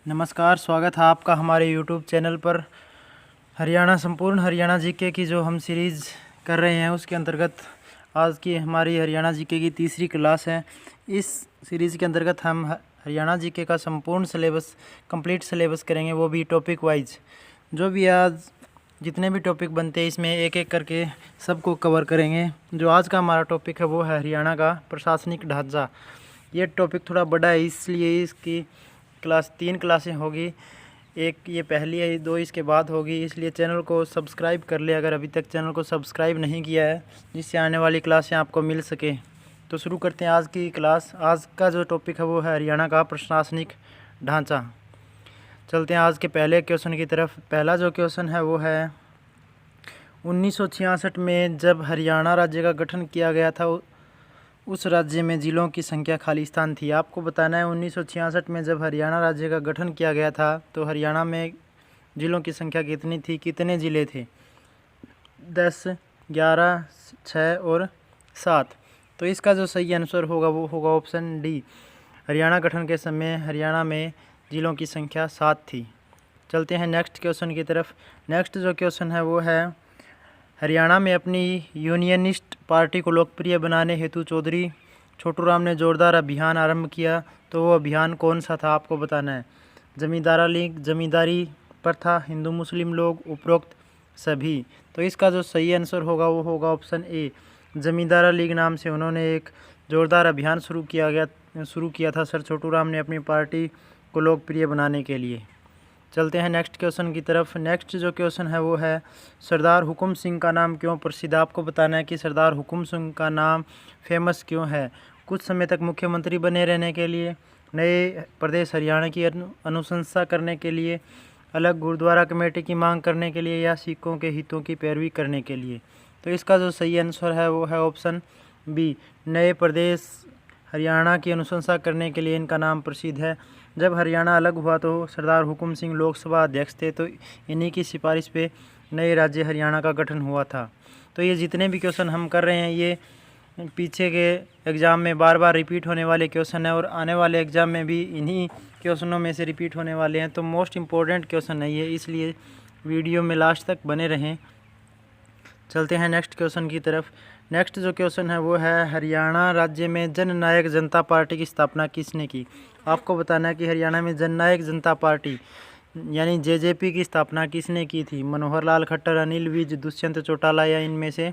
नमस्कार, स्वागत है आपका हमारे यूट्यूब चैनल पर। संपूर्ण हरियाणा जीके की जो हम सीरीज़ कर रहे हैं उसके अंतर्गत आज की हमारी हरियाणा जीके की तीसरी क्लास है। इस सीरीज़ के अंतर्गत हम हरियाणा जीके का संपूर्ण सिलेबस कंप्लीट सिलेबस करेंगे, वो भी टॉपिक वाइज। जो भी आज जितने भी टॉपिक बनते हैं इसमें एक एक करके सबको कवर करेंगे। जो आज का हमारा टॉपिक है वो है हरियाणा का प्रशासनिक ढांचा। ये टॉपिक थोड़ा बड़ा है, इसलिए इसकी तीन क्लासें होगी। एक ये पहली है, दो इसके बाद होगी, इसलिए चैनल को सब्सक्राइब कर ले अगर अभी तक चैनल को सब्सक्राइब नहीं किया है, जिससे आने वाली क्लासें आपको मिल सके। तो शुरू करते हैं आज की क्लास। आज का जो टॉपिक है वो है हरियाणा का प्रशासनिक ढांचा। चलते हैं आज के पहले क्वेश्चन की तरफ। पहला जो क्वेश्चन है वो है 1966 में जब हरियाणा राज्य का गठन किया गया था उस राज्य में जिलों की संख्या खालिस्तान थी। आपको बताना है 1966 में जब हरियाणा राज्य का गठन किया गया था तो हरियाणा में जिलों की संख्या कितनी थी, कितने ज़िले थे? 10, 11, 6 और 7। तो इसका जो सही आंसर होगा वो होगा ऑप्शन डी। हरियाणा गठन के समय हरियाणा में जिलों की संख्या 7 थी। चलते हैं नेक्स्ट क्वेश्चन की तरफ। नेक्स्ट जो क्वेश्चन है वो है हरियाणा में अपनी यूनियनिस्ट पार्टी को लोकप्रिय बनाने हेतु चौधरी छोटू राम ने जोरदार अभियान आरंभ किया, तो वो अभियान कौन सा था? आपको बताना है। जमींदारा लीग, जमींदारी प्रथा, हिंदू मुस्लिम लोग, उपरोक्त सभी। तो इसका जो सही आंसर होगा वो होगा ऑप्शन ए। जमींदारा लीग नाम से उन्होंने एक जोरदार अभियान शुरू किया था सर छोटू राम ने अपनी पार्टी को लोकप्रिय बनाने के लिए। चलते हैं नेक्स्ट क्वेश्चन की तरफ। नेक्स्ट जो क्वेश्चन है वो है सरदार हुकुम सिंह का नाम क्यों प्रसिद्ध? आपको बताना है कि सरदार हुकुम सिंह का नाम फेमस क्यों है। कुछ समय तक मुख्यमंत्री बने रहने के लिए, नए प्रदेश हरियाणा की अनुशंसा करने के लिए, अलग गुरुद्वारा कमेटी की मांग करने के लिए, या सिखों के हितों की पैरवी करने के लिए। तो इसका जो सही आंसर है वो है ऑप्शन बी, नए प्रदेश हरियाणा की अनुशंसा करने के लिए इनका नाम प्रसिद्ध है। जब हरियाणा अलग हुआ तो सरदार हुकुम सिंह लोकसभा अध्यक्ष थे, तो इन्हीं की सिफारिश पे नए राज्य हरियाणा का गठन हुआ था। तो ये जितने भी क्वेश्चन हम कर रहे हैं ये पीछे के एग्ज़ाम में बार बार रिपीट होने वाले क्वेश्चन है और आने वाले एग्ज़ाम में भी इन्हीं क्वेश्चनों में से रिपीट होने वाले हैं। तो मोस्ट इम्पोर्टेंट क्वेश्चन है ये, इसलिए वीडियो में लास्ट तक बने रहें। चलते हैं नेक्स्ट क्वेश्चन की तरफ। नेक्स्ट जो क्वेश्चन है वो है हरियाणा राज्य में जन नायक जनता पार्टी की स्थापना किसने की? आपको बताना है कि हरियाणा में जन नायक जनता पार्टी यानी जेजेपी की स्थापना किसने की थी? मनोहर लाल खट्टर, अनिल विज, दुष्यंत चौटाला, या इनमें से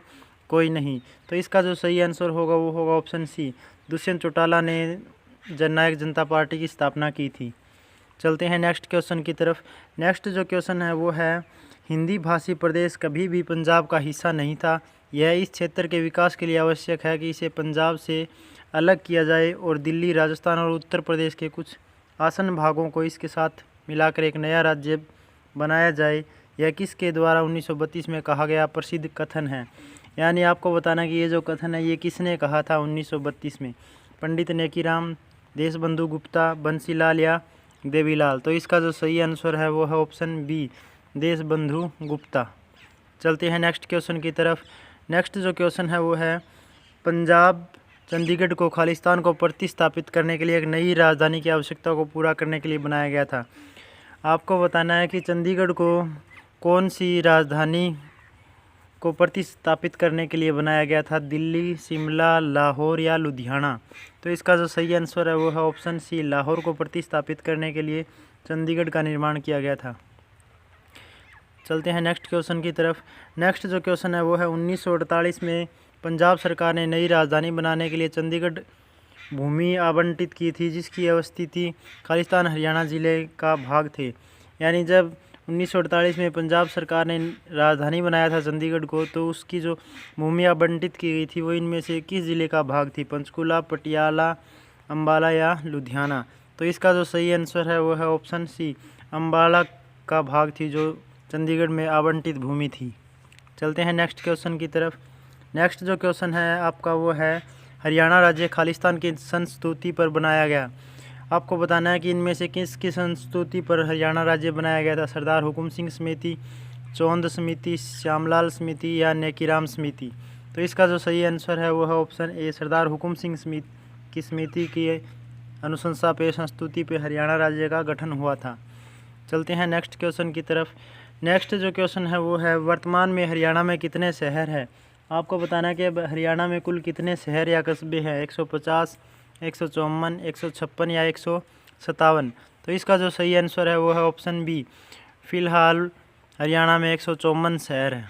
कोई नहीं। तो इसका जो सही आंसर होगा वो होगा ऑप्शन सी, दुष्यंत चौटाला ने जन नायक जनता पार्टी की स्थापना की थी। चलते हैं नेक्स्ट क्वेश्चन की तरफ। नेक्स्ट जो क्वेश्चन है वो है हिंदी भाषी प्रदेश कभी भी पंजाब का हिस्सा नहीं था। यह इस क्षेत्र के विकास के लिए आवश्यक है कि इसे पंजाब से अलग किया जाए और दिल्ली, राजस्थान और उत्तर प्रदेश के कुछ आसन भागों को इसके साथ मिलाकर एक नया राज्य बनाया जाए। यह किसके द्वारा 1932 में कहा गया प्रसिद्ध कथन है? यानी आपको बताना कि ये जो कथन है ये किसने कहा था 1932 में? पंडित नेकीराम, देशबंधु गुप्ता, बंसीलाल या देवीलाल। तो इसका जो सही आंसर है वो है ऑप्शन बी, देशबंधु गुप्ता। चलते हैं नेक्स्ट क्वेश्चन की तरफ। नेक्स्ट जो क्वेश्चन है वो है पंजाब चंडीगढ़ को खालिस्तान को प्रतिस्थापित करने के लिए एक नई राजधानी की आवश्यकता को पूरा करने के लिए बनाया गया था। आपको बताना है कि चंडीगढ़ को कौन सी राजधानी को प्रतिस्थापित करने के लिए बनाया गया था? दिल्ली, शिमला, लाहौर या लुधियाना। तो इसका जो सही आंसर है वो है ऑप्शन सी, लाहौर को प्रतिस्थापित करने के लिए चंडीगढ़ का निर्माण किया गया था। चलते हैं नेक्स्ट क्वेश्चन की तरफ। नेक्स्ट जो क्वेश्चन है वो है 1948 में पंजाब सरकार ने नई राजधानी बनाने के लिए चंडीगढ़ भूमि आवंटित की थी, जिसकी अवस्थिति खालिस्तान हरियाणा ज़िले का भाग थे। यानी जब 1948 में पंजाब सरकार ने राजधानी बनाया था चंडीगढ़ को, तो उसकी जो भूमि आवंटित की गई थी वो इनमें से किस ज़िले का भाग थी? पंचकुला, पटियाला, अम्बाला या लुधियाना। तो इसका जो सही आंसर है वो है ऑप्शन सी, अम्बाला का भाग थी जो चंडीगढ़ में आवंटित भूमि थी। चलते हैं नेक्स्ट क्वेश्चन की तरफ। नेक्स्ट जो क्वेश्चन है आपका वो है हरियाणा राज्य खालिस्तान की संस्तुति पर बनाया गया। आपको बताना है कि इनमें से किसकी संस्तुति पर हरियाणा राज्य बनाया गया था? सरदार हुकुम सिंह समिति, चौंद समिति, श्यामलाल समिति या नेकीराम समिति। तो इसका जो सही आंसर है वो है ऑप्शन ए, सरदार हुकुम सिंह की समिति की अनुशंसा पे, संस्तुति पे हरियाणा राज्य का गठन हुआ था। चलते हैं नेक्स्ट क्वेश्चन की तरफ। नेक्स्ट जो क्वेश्चन है वो है, वर्तमान में हरियाणा में कितने शहर हैं? आपको बताना है कि अब हरियाणा में कुल कितने शहर या कस्बे हैं, 150, 154, 156 या 157। तो इसका जो सही आंसर है वो है ऑप्शन बी। फिलहाल हरियाणा में 154 शहर हैं।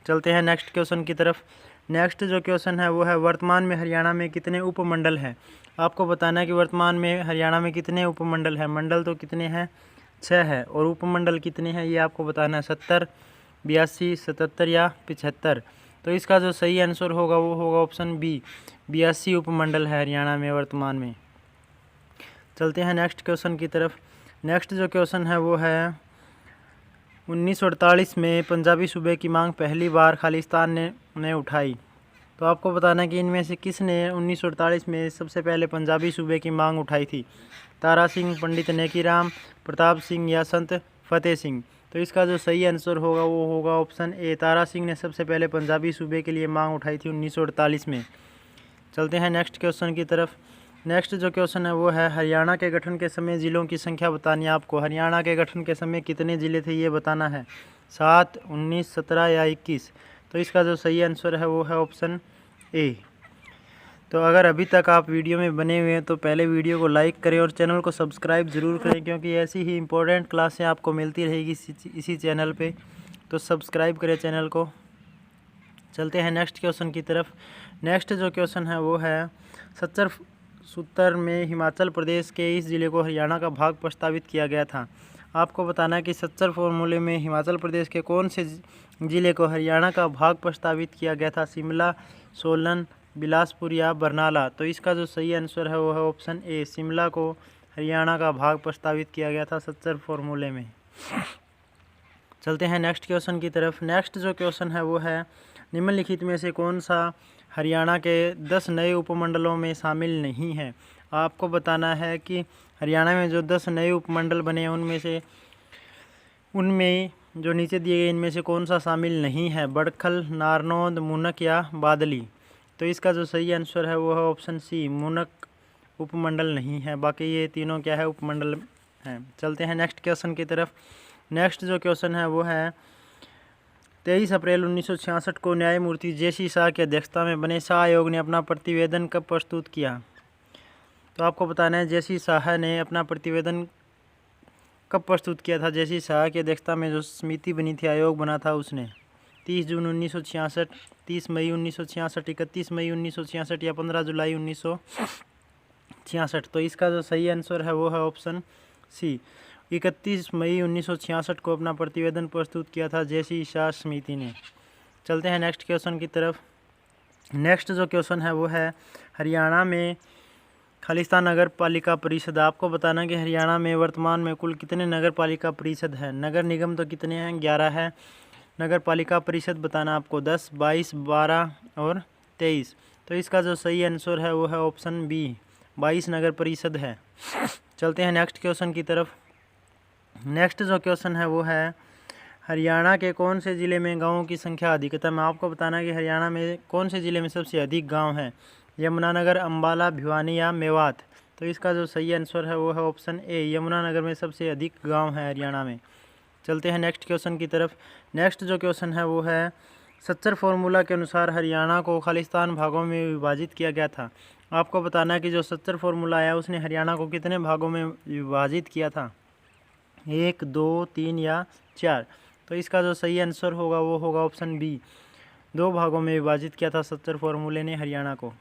चलते हैं नेक्स्ट क्वेश्चन की तरफ। नेक्स्ट जो क्वेश्चन है वो है, वर्तमान में हरियाणा में कितने उपमंडल हैं? आपको बताना है कि वर्तमान में हरियाणा में कितने उपमंडल हैं। मंडल तो कितने हैं, 6 है, और उपमंडल कितने हैं ये आपको बताना है, 70, 82, 77 या 75। तो इसका जो सही आंसर होगा वो होगा ऑप्शन बी, 82 उपमंडल है हरियाणा में वर्तमान में। चलते हैं नेक्स्ट क्वेश्चन की तरफ। नेक्स्ट जो क्वेश्चन है वो है, 1948 में पंजाबी सूबे की मांग पहली बार खालिस्तान ने उठाई। तो आपको बताना है कि इनमें से किसने 1948 में सबसे पहले पंजाबी सूबे की मांग उठाई थी। तारा सिंह, पंडित नेकीराम, प्रताप सिंह या संत फतेह सिंह। तो इसका जो सही आंसर होगा वो होगा ऑप्शन ए, तारा सिंह ने सबसे पहले पंजाबी सूबे के लिए मांग उठाई थी 1948 में। चलते हैं नेक्स्ट क्वेश्चन की तरफ। नेक्स्ट जो क्वेश्चन है वो है, हरियाणा के गठन के समय जिलों की संख्या बतानी है आपको। हरियाणा के गठन के समय कितने ज़िले थे ये बताना है, 7, 19, 17 या 21। तो इसका जो सही आंसर है वो है ऑप्शन ए। तो अगर अभी तक आप वीडियो में बने हुए हैं तो पहले वीडियो को लाइक करें और चैनल को सब्सक्राइब ज़रूर करें, क्योंकि ऐसी ही इम्पोर्टेंट क्लासें आपको मिलती रहेगी इसी चैनल पे। तो सब्सक्राइब करें चैनल को। चलते हैं नेक्स्ट क्वेश्चन की तरफ। नेक्स्ट जो क्वेश्चन है वो है, 70 में हिमाचल प्रदेश के इस ज़िले को हरियाणा का भाग प्रस्तावित किया गया था। आपको बताना है कि 70 फॉर्मूले में हिमाचल प्रदेश के कौन से ज़िले को हरियाणा का भाग प्रस्तावित किया गया था, शिमला, सोलन, बिलासपुर या बरनाला। तो इसका जो सही आंसर है वो है ऑप्शन ए, शिमला को हरियाणा का भाग प्रस्तावित किया गया था 70 फॉर्मूले में। चलते हैं नेक्स्ट क्वेश्चन की तरफ। नेक्स्ट जो क्वेश्चन है वो है, निम्नलिखित में से कौन सा हरियाणा के 10 नए उपमंडलों में शामिल नहीं है? आपको बताना है कि हरियाणा में जो 10 नए उपमंडल बने हैं उनमें जो नीचे दिए गए इनमें से कौन सा शामिल नहीं है, बड़खल, नारनौंद, मूनक या बादली। तो इसका जो सही आंसर है वो है ऑप्शन सी, मूनक उपमंडल नहीं है, बाकी ये तीनों क्या है, उपमंडल हैं। चलते हैं नेक्स्ट क्वेश्चन की तरफ। नेक्स्ट जो क्वेश्चन है वो है, 23 अप्रैल 1966 को न्यायमूर्ति जे.सी. शाह की अध्यक्षता में बने शाह आयोग ने अपना प्रतिवेदन कब प्रस्तुत किया? तो आपको बताना है जे.सी. शाह ने अपना प्रतिवेदन कब प्रस्तुत किया था। जे.सी. शाह की अध्यक्षता में जो समिति बनी थी, आयोग बना था, उसने 30 जून 1966, 30 मई 1966, 31 मई 1966 या 15 जुलाई 1966। तो इसका जो सही आंसर है वो है ऑप्शन सी, 31 मई 1966 को अपना प्रतिवेदन प्रस्तुत किया था जे.सी. शाह समिति ने। चलते हैं नेक्स्ट क्वेश्चन की तरफ। नेक्स्ट जो क्वेश्चन है वो है, हरियाणा में खालिस्तान नगर पालिका परिषद। आपको बताना कि हरियाणा में वर्तमान में कुल कितने नगर पालिका परिषद है। नगर निगम तो कितने हैं, 11 है। नगर पालिका परिषद बताना आपको 10, 22, 12 और 23। तो इसका जो सही आंसर है वो है ऑप्शन बी, 22 नगर परिषद है। चलते हैं नेक्स्ट क्वेश्चन की तरफ। नेक्स्ट जो क्वेश्चन है वो है, हरियाणा के कौन से ज़िले में गाँवों की संख्या अधिकतम है? आपको बताना है कि हरियाणा में कौन से ज़िले में सबसे अधिक गाँव हैं, यमुनानगर, अम्बाला, भिवानी या मेवात। तो इसका जो सही आंसर है वो है ऑप्शन ए, यमुनानगर में सबसे अधिक गांव है हरियाणा में। चलते हैं नेक्स्ट क्वेश्चन की तरफ। नेक्स्ट जो क्वेश्चन है वो है, 70 फॉर्मूला के अनुसार हरियाणा को खालिस्तान भागों में विभाजित किया गया था। आपको बताना है कि जो 70 फॉर्मूला आया उसने हरियाणा को कितने भागों में विभाजित किया था, 1, 2, 3 या 4। तो इसका जो सही आंसर होगा वो होगा ऑप्शन बी, 2 भागों में विभाजित किया था 70 फॉर्मूले ने हरियाणा को।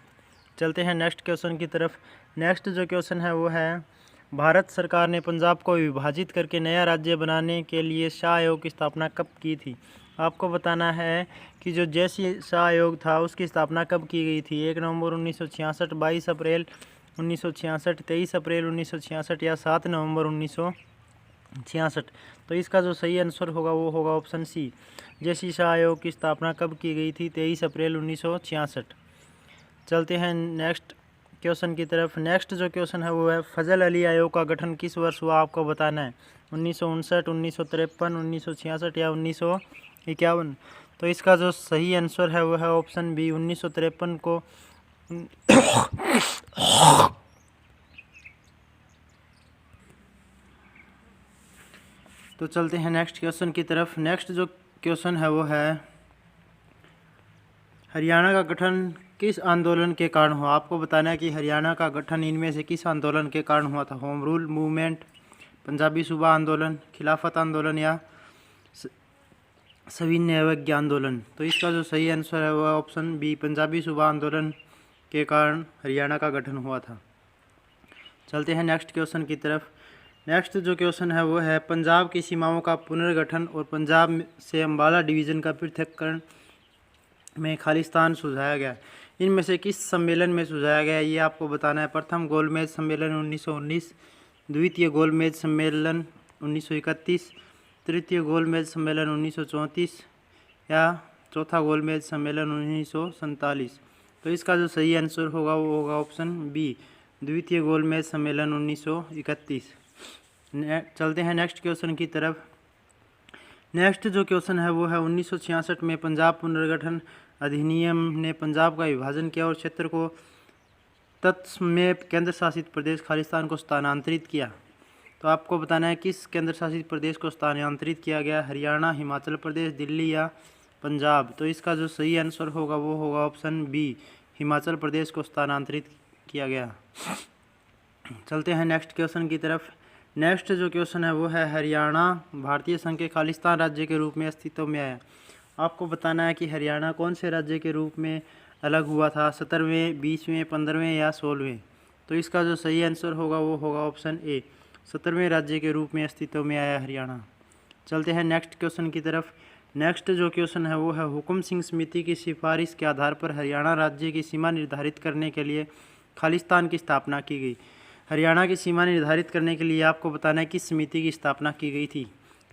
चलते हैं नेक्स्ट क्वेश्चन की तरफ। नेक्स्ट जो क्वेश्चन है वो है, भारत सरकार ने पंजाब को विभाजित करके नया राज्य बनाने के लिए शाह आयोग की स्थापना कब की थी? आपको बताना है कि जो जे.सी. शाह आयोग था उसकी स्थापना कब की गई थी, 1 नवंबर 1966, 22 अप्रैल 1966, 23 अप्रैल 1966 या 7 नवंबर 1966। तो इसका जो सही आंसर होगा वो होगा ऑप्शन सी, जे.सी. शाह आयोग की स्थापना कब की गई थी, 23 अप्रैल 1966। चलते हैं नेक्स्ट क्वेश्चन की तरफ। नेक्स्ट जो क्वेश्चन है वो है, फजल अली आयोग का गठन किस वर्ष हुआ? आपको बताना है, 1959, 1953, 1966 या 1951। तो इसका जो सही आंसर है वो है ऑप्शन बी, 1953 को तो चलते हैं नेक्स्ट क्वेश्चन की तरफ। नेक्स्ट जो क्वेश्चन है वो है हरियाणा का गठन किस आंदोलन के कारण हुआ। आपको बताना है कि हरियाणा का गठन इनमें से किस आंदोलन के कारण हुआ था। होम रूल मूवमेंट, पंजाबी सूबा आंदोलन, खिलाफत आंदोलन या सविनय अवज्ञा आंदोलन। तो इसका जो सही आंसर है वह ऑप्शन बी, पंजाबी सूबा आंदोलन के कारण हरियाणा का गठन हुआ था। चलते हैं नेक्स्ट क्वेश्चन की तरफ। नेक्स्ट जो क्वेश्चन है वो है पंजाब की सीमाओं का पुनर्गठन और पंजाब से अम्बाला डिवीज़न का पृथक्करण में खालिस्तान सुझाया गया, इनमें से किस सम्मेलन में सुझाया गया ये आपको बताना है। प्रथम गोलमेज सम्मेलन 1919, द्वितीय गोलमेज सम्मेलन 1931, तृतीय गोलमेज सम्मेलन 1934 या चौथा गोलमेज सम्मेलन 1947। तो इसका जो सही आंसर होगा वो होगा ऑप्शन बी, द्वितीय गोलमेज सम्मेलन 1931। चलते हैं नेक्स्ट क्वेश्चन की तरफ। नेक्स्ट जो क्वेश्चन है वो है 1966 में पंजाब पुनर्गठन अधिनियम ने पंजाब का विभाजन किया और क्षेत्र को तत्समय केंद्र शासित प्रदेश खालिस्तान को स्थानांतरित किया। तो आपको बताना है किस केंद्र शासित प्रदेश को स्थानांतरित किया गया, हरियाणा, हिमाचल प्रदेश, दिल्ली या पंजाब। तो इसका जो सही आंसर होगा वो होगा ऑप्शन बी, हिमाचल प्रदेश को स्थानांतरित किया गया। चलते हैं नेक्स्ट क्वेश्चन की तरफ। नेक्स्ट जो क्वेश्चन है वो है हरियाणा भारतीय संघ के खालिस्तान राज्य के रूप में अस्तित्व में आया। आपको बताना है कि हरियाणा कौन से राज्य के रूप में अलग हुआ था, 17वें, 20वें, 15वें या 16वें। तो इसका जो सही आंसर होगा वो होगा ऑप्शन ए, 17वें राज्य के रूप में अस्तित्व में आया हरियाणा। चलते हैं नेक्स्ट क्वेश्चन की तरफ। नेक्स्ट जो क्वेश्चन है वो है हुकुम सिंह समिति की सिफारिश के आधार पर हरियाणा राज्य की सीमा निर्धारित करने के लिए खालिस्तान की स्थापना की गई। हरियाणा की सीमा निर्धारित करने के लिए आपको बताना है किस समिति की स्थापना की गई थी।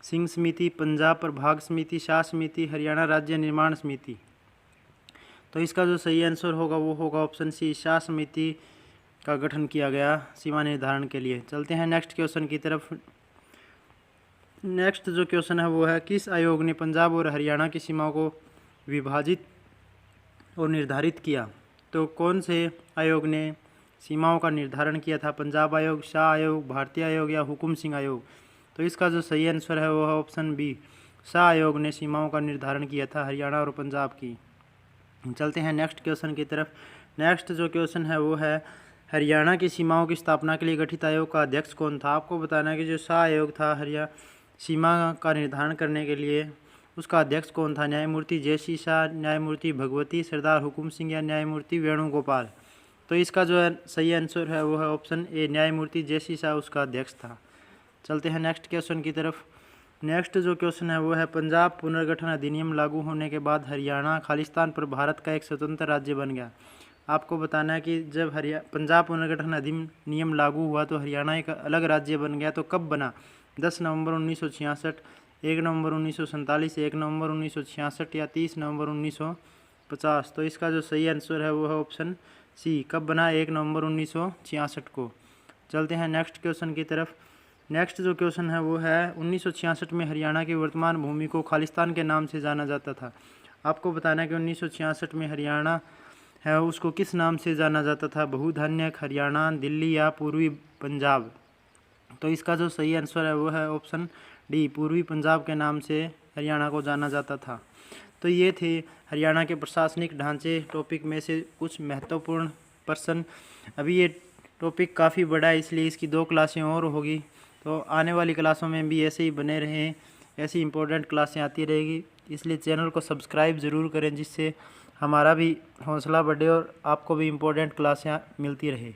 सिंह समिति, पंजाब प्रभाग समिति, शाह समिति, हरियाणा राज्य निर्माण समिति। तो इसका जो सही आंसर होगा वो होगा ऑप्शन सी, शाह समिति का गठन किया गया सीमा निर्धारण के लिए। चलते हैं नेक्स्ट क्वेश्चन की तरफ। नेक्स्ट जो क्वेश्चन है वो है किस आयोग ने पंजाब और हरियाणा की सीमाओं को विभाजित और निर्धारित किया। तो कौन से आयोग ने सीमाओं का निर्धारण किया था, पंजाब आयोग, शाह आयोग, भारतीय आयोग या हुकुम सिंह आयोग। तो इसका जो सही आंसर है वो है ऑप्शन बी, शाह आयोग ने सीमाओं का निर्धारण किया था हरियाणा और पंजाब की। चलते हैं नेक्स्ट क्वेश्चन की तरफ। नेक्स्ट जो क्वेश्चन है वो है हरियाणा की सीमाओं की स्थापना के लिए गठित आयोग का अध्यक्ष कौन था। आपको बताना है कि जो शाह आयोग था हरियाणा सीमा का निर्धारण करने के लिए, उसका अध्यक्ष कौन था। न्यायमूर्ति जयसी शाह, न्यायमूर्ति भगवती, सरदार हुकुम सिंह या न्यायमूर्ति वेणुगोपाल। तो इसका जो सही आंसर है वो है ऑप्शन ए, न्यायमूर्ति जयसी शाह उसका अध्यक्ष था। चलते हैं नेक्स्ट क्वेश्चन की तरफ। नेक्स्ट जो क्वेश्चन है वो है पंजाब पुनर्गठन अधिनियम लागू होने के बाद हरियाणा खालिस्तान पर भारत का एक स्वतंत्र राज्य बन गया। आपको बताना है कि जब पंजाब पुनर्गठन अधिनियम लागू हुआ तो हरियाणा एक अलग राज्य बन गया। तो कब बना, 10 नवंबर 1966, 1 नवंबर 1947, 1 नवंबर 1966 या 30 नवंबर 1950। तो इसका जो सही आंसर है वो है ऑप्शन सी, कब बना, 1 नवंबर 1966 को। चलते हैं नेक्स्ट क्वेश्चन की तरफ। नेक्स्ट जो क्वेश्चन है वो है 1966 में हरियाणा की वर्तमान भूमि को खालिस्तान के नाम से जाना जाता था। आपको बताना है कि 1966 में हरियाणा है उसको किस नाम से जाना जाता था, बहुधान्यक हरियाणा, दिल्ली या पूर्वी पंजाब। तो इसका जो सही आंसर है वो है ऑप्शन डी, पूर्वी पंजाब के नाम से हरियाणा को जाना जाता था। तो ये थे हरियाणा के प्रशासनिक ढांचे टॉपिक में से कुछ महत्वपूर्ण प्रश्न। अभी ये टॉपिक काफ़ी बड़ा है इसलिए इसकी 2 क्लासें और होगी। तो आने वाली क्लासों में भी ऐसे ही बने रहें, ऐसी इंपॉर्टेंट क्लासें आती रहेगी। इसलिए चैनल को सब्सक्राइब ज़रूर करें जिससे हमारा भी हौसला बढ़े और आपको भी इम्पोर्टेंट क्लासें मिलती रहे।